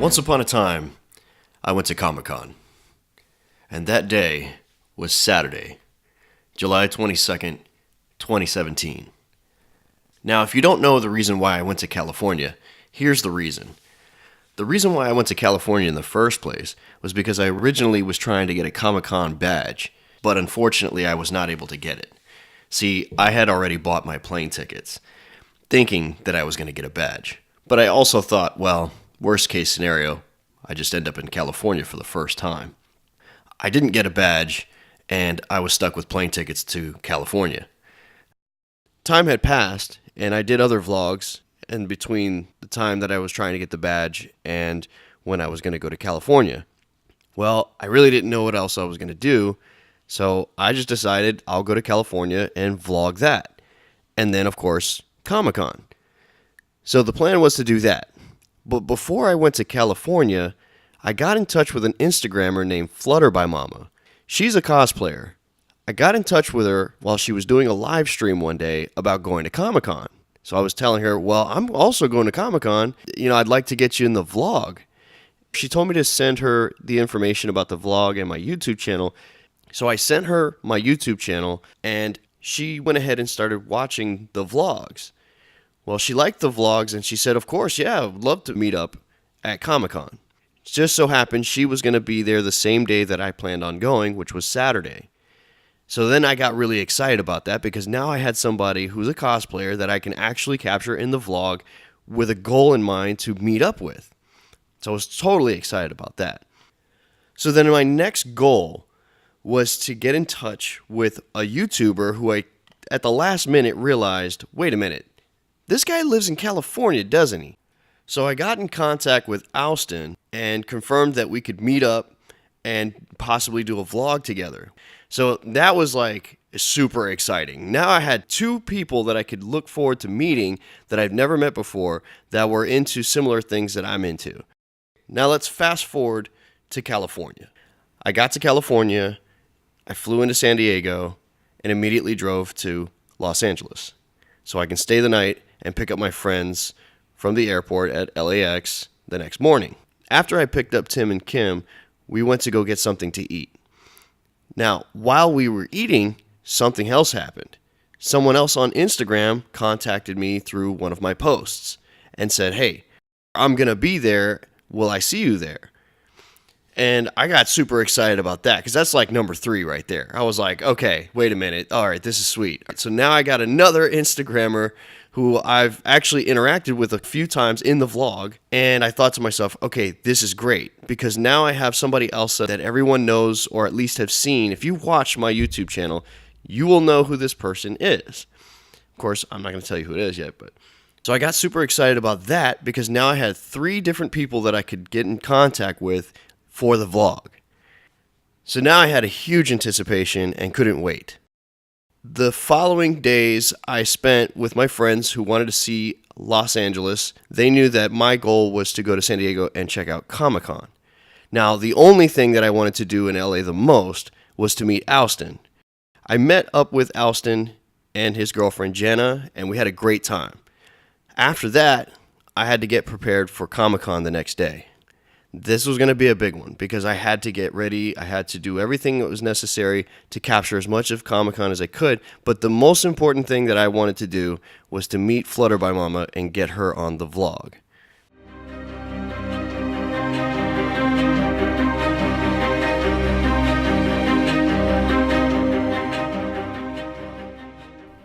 Once upon a time, I went to Comicon, and that day was Saturday, July 22nd, 2017. Now, if you don't know the reason why I went to California, here's the reason. The reason why I went to California in the first place was because I originally was trying to get a Comic-Con badge, but unfortunately I was not able to get it. See, I had already bought my plane tickets, thinking that I was going to get a badge. But I also thought, well, worst case scenario, I just end up in California for the first time. I didn't get a badge, and I was stuck with plane tickets to California. Time had passed, and I did other vlogs in between the time that I was trying to get the badge and when I was going to go to California. Well, I really didn't know what else I was going to do, so I just decided I'll go to California and vlog that. And then, of course, Comic-Con. So the plan was to do that. But before I went to California, I got in touch with an Instagrammer named Flutter by Mama. She's a cosplayer. I got in touch with her while she was doing a live stream one day about going to Comic-Con. So I was telling her, well, I'm also going to Comic-Con. I'd like to get you in the vlog. She told me to send her the information about the vlog and my YouTube channel. So I sent her my YouTube channel, and she went ahead and started watching the vlogs. Well, she liked the vlogs, and she said, of course, yeah, I would love to meet up at Comic-Con. Just so happened she was going to be there the same day that I planned on going, which was Saturday. So then I got really excited about that because now I had somebody who's a cosplayer that I can actually capture in the vlog with a goal in mind to meet up with. So I was totally excited about that. So then my next goal was to get in touch with a YouTuber who I, at the last minute, realized, wait a minute, this guy lives in California, doesn't he? So I got in contact with Oustin and confirmed that we could meet up and possibly do a vlog together. So that was like super exciting. Now I had two people that I could look forward to meeting that I've never met before that were into similar things that I'm into. Now let's fast forward to California. I got to California, I flew into San Diego, and immediately drove to Los Angeles so I can stay the night and pick up my friends from the airport at LAX the next morning. After I picked up Tim and Kim, we went to go get something to eat. Now, while we were eating, something else happened. Someone else on Instagram contacted me through one of my posts and said, hey, I'm going to be there. Will I see you there? And I got super excited about that because that's like number 3 right there. I was like, okay, wait a minute. All right, this is sweet. So now I got another Instagrammer who I've actually interacted with a few times in the vlog. And I thought to myself, okay, this is great because now I have somebody else that everyone knows or at least have seen. If you watch my YouTube channel, you will know who this person is. Of course, I'm not going to tell you who it is yet, but so I got super excited about that because now I had 3 different people that I could get in contact with for the vlog. So now I had a huge anticipation and couldn't wait. The following days I spent with my friends who wanted to see Los Angeles. They knew that my goal was to go to San Diego and check out Comic-Con. Now, the only thing that I wanted to do in LA the most was to meet Oustin. I met up with Oustin and his girlfriend Jenna, and we had a great time. After that, I had to get prepared for Comic-Con the next day. This was going to be a big one because I had to get ready. I had to do everything that was necessary to capture as much of Comic-Con as I could. But the most important thing that I wanted to do was to meet Flutter by Mama and get her on the vlog.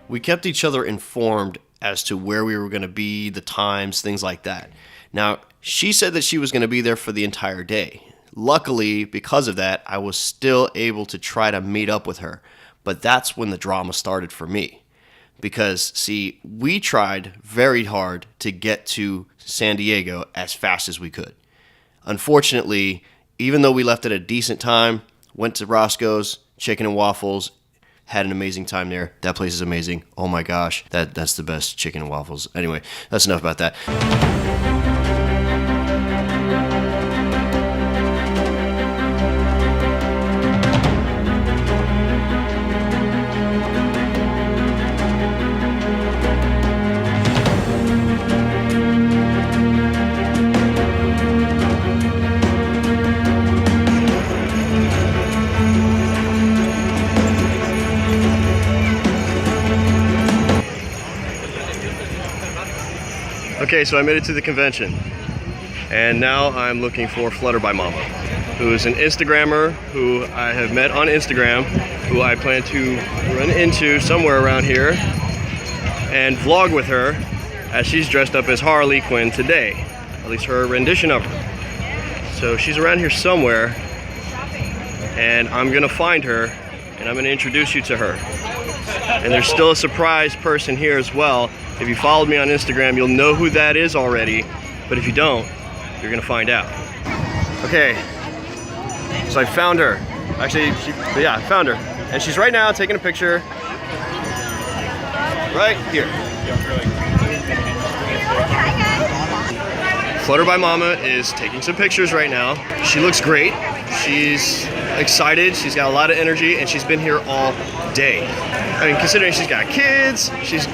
We kept each other informed as to where we were going to be, the times, things like that. Now, she said that she was going to be there for the entire day. Luckily, because of that, I was still able to try to meet up with her. But that's when the drama started for me. Because, see, we tried very hard to get to San Diego as fast as we could. Unfortunately, even though we left at a decent time, went to Roscoe's, Chicken and Waffles, had an amazing time there. That place is amazing. Oh my gosh, that's the best chicken and waffles. Anyway, that's enough about that. Okay, so I made it to the convention, and now I'm looking for Flutter by Mama, who is an Instagrammer who I have met on Instagram, who I plan to run into somewhere around here and vlog with her as she's dressed up as Harley Quinn today, at least her rendition of her. So she's around here somewhere, and I'm gonna find her and I'm gonna introduce you to her. And there's still a surprise person here as well. If you followed me on Instagram, you'll know who that is already, but if you don't, you're gonna find out. Okay, so I found her. Actually, I found her. And she's right now taking a picture right here. Flutter by Mama is taking some pictures right now. She looks great. She's excited. She's got a lot of energy, and she's been here all day. I mean, considering she's got kids, she's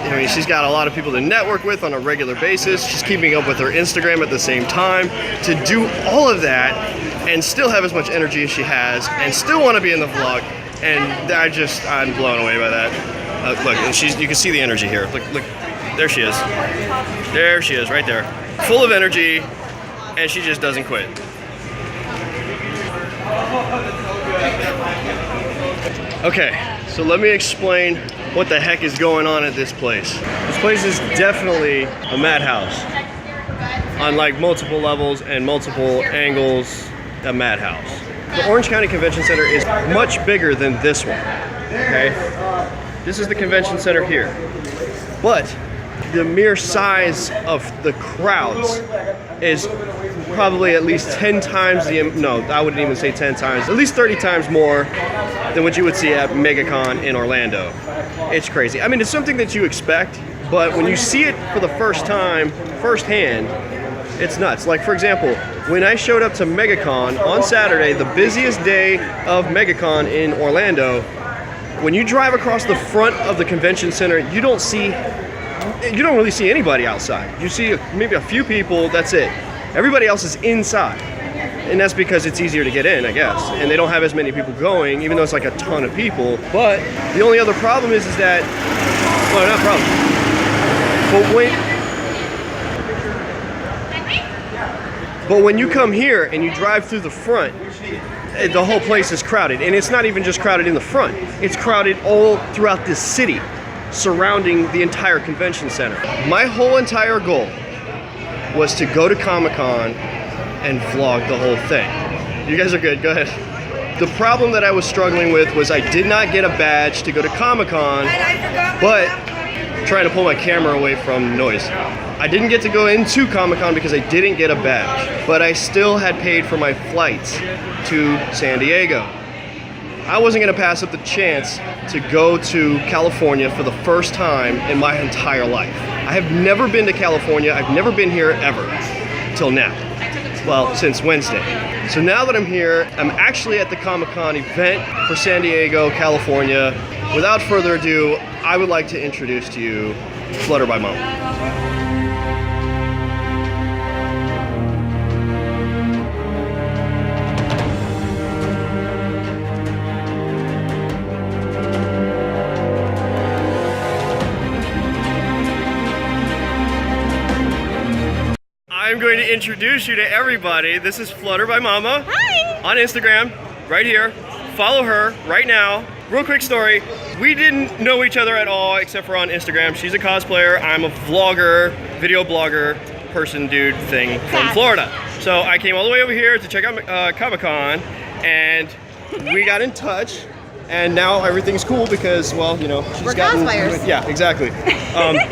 got a lot of people to network with on a regular basis. She's keeping up with her Instagram at the same time. To do all of that and still have as much energy as she has, and still want to be in the vlog, and I'm blown away by that. Look, and you can see the energy here. Look, there she is. There she is, right there. Full of energy, and she just doesn't quit. Okay, so let me explain what the heck is going on at this place. This place is definitely a madhouse. On like multiple levels and multiple angles, a madhouse. The Orange County Convention Center is much bigger than this one, okay? This is the convention center here. But the mere size of the crowds is probably at least 10 times no, I wouldn't even say 10 times, at least 30 times more than what you would see at Megacon in Orlando. It's crazy. I mean, it's something that you expect, but when you see it for the first time, firsthand, it's nuts. Like, for example, when I showed up to Megacon on Saturday, the busiest day of Megacon in Orlando, when you drive across the front of the convention center, you don't really see anybody outside. You see maybe a few people, that's it. Everybody else is inside. And that's because it's easier to get in, I guess. And they don't have as many people going, even though it's like a ton of people. But the only other problem is that, well, not problem. But when you come here and you drive through the front, the whole place is crowded. And it's not even just crowded in the front. It's crowded all throughout this city, surrounding the entire convention center. My whole entire goal was to go to Comicon and vlog the whole thing. You guys are good, go ahead. The problem that I was struggling with was I did not get a badge to go to Comicon, but trying to pull my camera away from noise. I didn't get to go into Comicon because I didn't get a badge, but I still had paid for my flights to San Diego. I wasn't gonna pass up the chance to go to California for the first time in my entire life. I have never been to California. I've never been here ever, till now. Well, since Wednesday. So now that I'm here, I'm actually at the Comic-Con event for San Diego, California. Without further ado, I would like to introduce to you Flutter by Mama. I'm going to introduce you to everybody. This is Flutter by Mama. Hi! On Instagram, right here. Follow her right now. Real quick story. We didn't know each other at all except for on Instagram. She's a cosplayer. I'm a vlogger, video blogger, person, dude thing from Florida. So I came all the way over here to check out Comicon, and we got in touch. And now everything's cool because, well, you know, we're cosplayers. Yeah, exactly.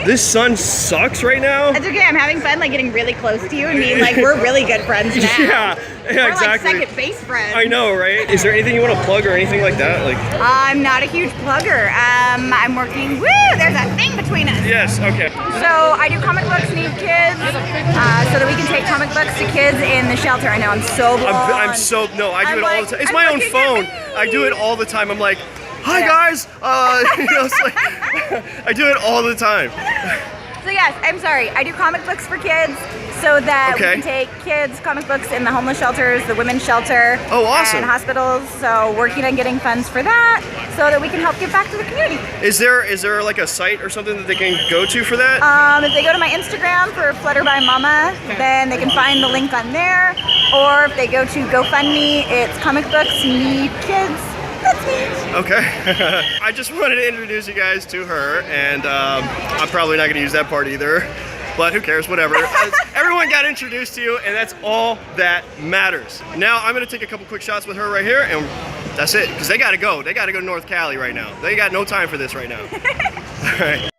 This sun sucks right now. It's okay. I'm having fun, like getting really close to you and being like, we're really good friends now. Yeah, we're exactly. Like second base friends. I know, right? Is there anything you want to plug or anything like that? Like, I'm not a huge plugger. I'm working. Woo! There's a thing between us. Yes. Okay. So I do comic books need kids, so that we can take comic books to kids in the shelter. I know I'm so blown. I do it all the time. It's my own phone. I do it all the time. I'm like, hi guys. You know, it's like, I do it all the time. So yes, I'm sorry. I do comic books for kids. so that we Okay. can take kids comic books in the homeless shelters, the women's shelter, Oh, awesome. and hospitals. So working on getting funds for that so that we can help give back to the community. Is there like a site or something that they can go to for that? If they go to my Instagram for Flutter by Mama, then they can find the link on there. Or if they go to GoFundMe, it's Comic Books Need Kids. That's me. Okay. I just wanted to introduce you guys to her, and I'm probably not going to use that part either, but who cares, whatever. Everyone got introduced to you, and that's all that matters. Now I'm going to take a couple quick shots with her right here, and that's it, because they got to go. They got to go to North Cali right now. They got no time for this right now. All right.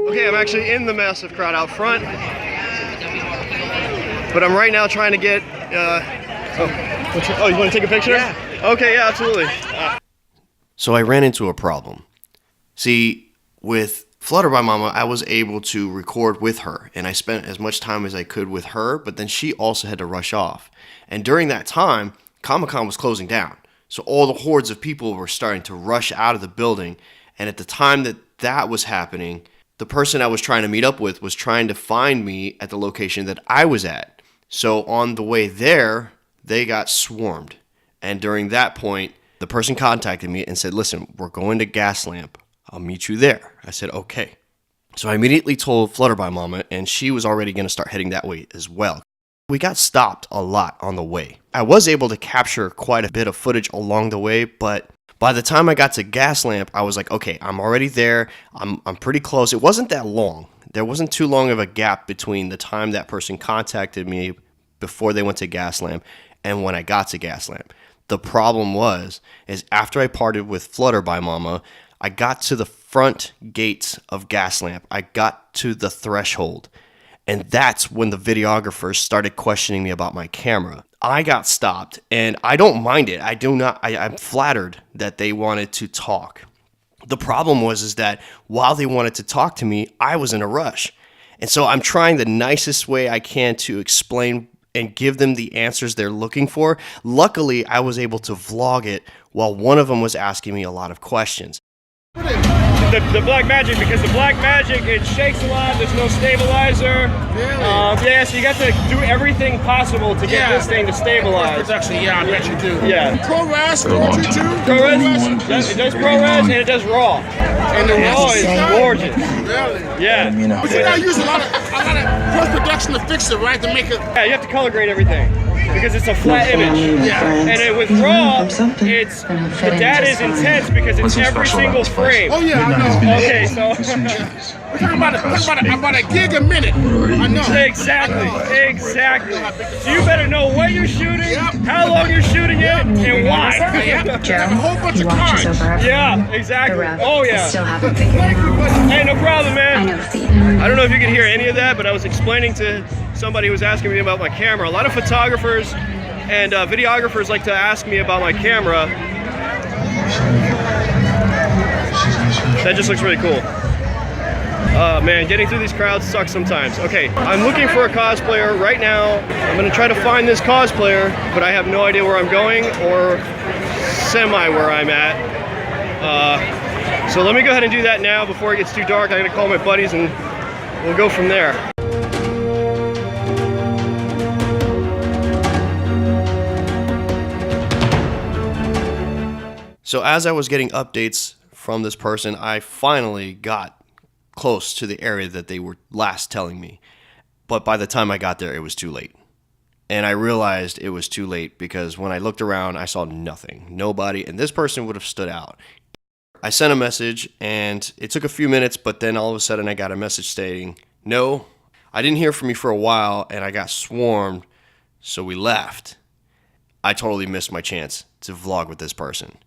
Okay, I'm actually in the massive crowd out front, but I'm right now trying to get, you want to take a picture? Yeah. Okay, yeah, absolutely. So I ran into a problem. See, with Flutter by Mama, I was able to record with her, and I spent as much time as I could with her, but then she also had to rush off. And during that time, Comicon was closing down. So all the hordes of people were starting to rush out of the building, and at the time that that was happening, the person I was trying to meet up with was trying to find me at the location that I was at. So on the way there, they got swarmed. And during that point, the person contacted me and said, listen, we're going to Gaslamp. I'll meet you there. I said, okay. So I immediately told Flutter by Mama, and she was already going to start heading that way as well. We got stopped a lot on the way. I was able to capture quite a bit of footage along the way, but by the time I got to Gaslamp, I was like, okay, I'm already there. I'm pretty close. It wasn't that long. There wasn't too long of a gap between the time that person contacted me before they went to Gaslamp and when I got to Gaslamp. The problem is after I parted with Flutter by Mama, I got to the front gates of Gaslamp. I got to the threshold. And that's when the videographers started questioning me about my camera. I got stopped, and I don't mind it. I'm flattered that they wanted to talk. The problem is that while they wanted to talk to me, I was in a rush. And so I'm trying the nicest way I can to explain and give them the answers they're looking for. Luckily, I was able to vlog it while one of them was asking me a lot of questions. The black magic, because the black magic, it shakes a lot, there's no stabilizer. Really? Yeah, so you got to do everything possible to get this thing to stabilize. Production, yeah, I bet you do. Yeah. ProRes, too? ProRes, it does ProRes and it does RAW. And the RAW is gorgeous. Really? Yeah. But you gotta use a lot of post-production to fix it, right? To make it... Yeah, you have to color grade everything. Because it's a flat image. Yeah. And with RAW, the data is intense because it's every single frame. Oh yeah, I know. Okay, so We're talking about a gig a minute. I know. Exactly. So you better know what you're shooting, how long you're shooting it, and why. A whole bunch of cards. Yeah, exactly. Oh yeah. Still haven't figured it out. Hey, no problem, I man. know the I don't know if you can hear any of that, but I was explaining to somebody who was asking me about my camera. A lot of photographers and videographers like to ask me about my camera. That just looks really cool. Man, getting through these crowds sucks sometimes. Okay, I'm looking for a cosplayer right now. I'm gonna try to find this cosplayer, but I have no idea where I'm going or semi where I'm at. So let me go ahead and do that now before it gets too dark. I'm gonna call my buddies and we'll go from there. So as I was getting updates from this person, I finally got close to the area that they were last telling me. But by the time I got there, it was too late. And I realized it was too late because when I looked around, I saw nothing, nobody, and this person would have stood out. I sent a message, and it took a few minutes, but then all of a sudden I got a message stating, no, I didn't hear from you for a while, and I got swarmed, so we left. I totally missed my chance to vlog with this person.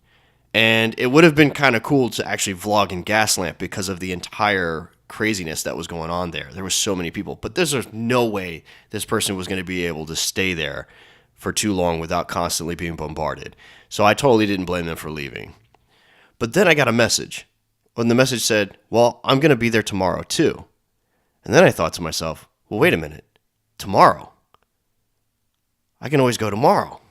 And it would have been kind of cool to actually vlog in Gaslamp because of the entire craziness that was going on there. There were so many people, but there's no way this person was going to be able to stay there for too long without constantly being bombarded. So I totally didn't blame them for leaving. But then I got a message. And the message said, well, I'm going to be there tomorrow too. And then I thought to myself, well, wait a minute. Tomorrow? I can always go tomorrow.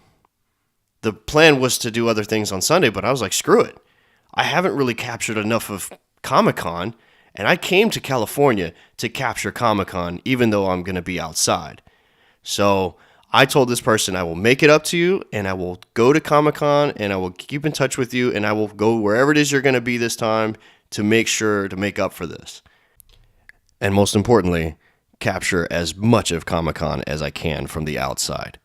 The plan was to do other things on Sunday, but I was like, screw it. I haven't really captured enough of Comicon, and I came to California to capture Comicon, even though I'm going to be outside. So I told this person, I will make it up to you, and I will go to Comicon, and I will keep in touch with you, and I will go wherever it is you're going to be this time to make sure to make up for this. And most importantly, capture as much of Comicon as I can from the outside.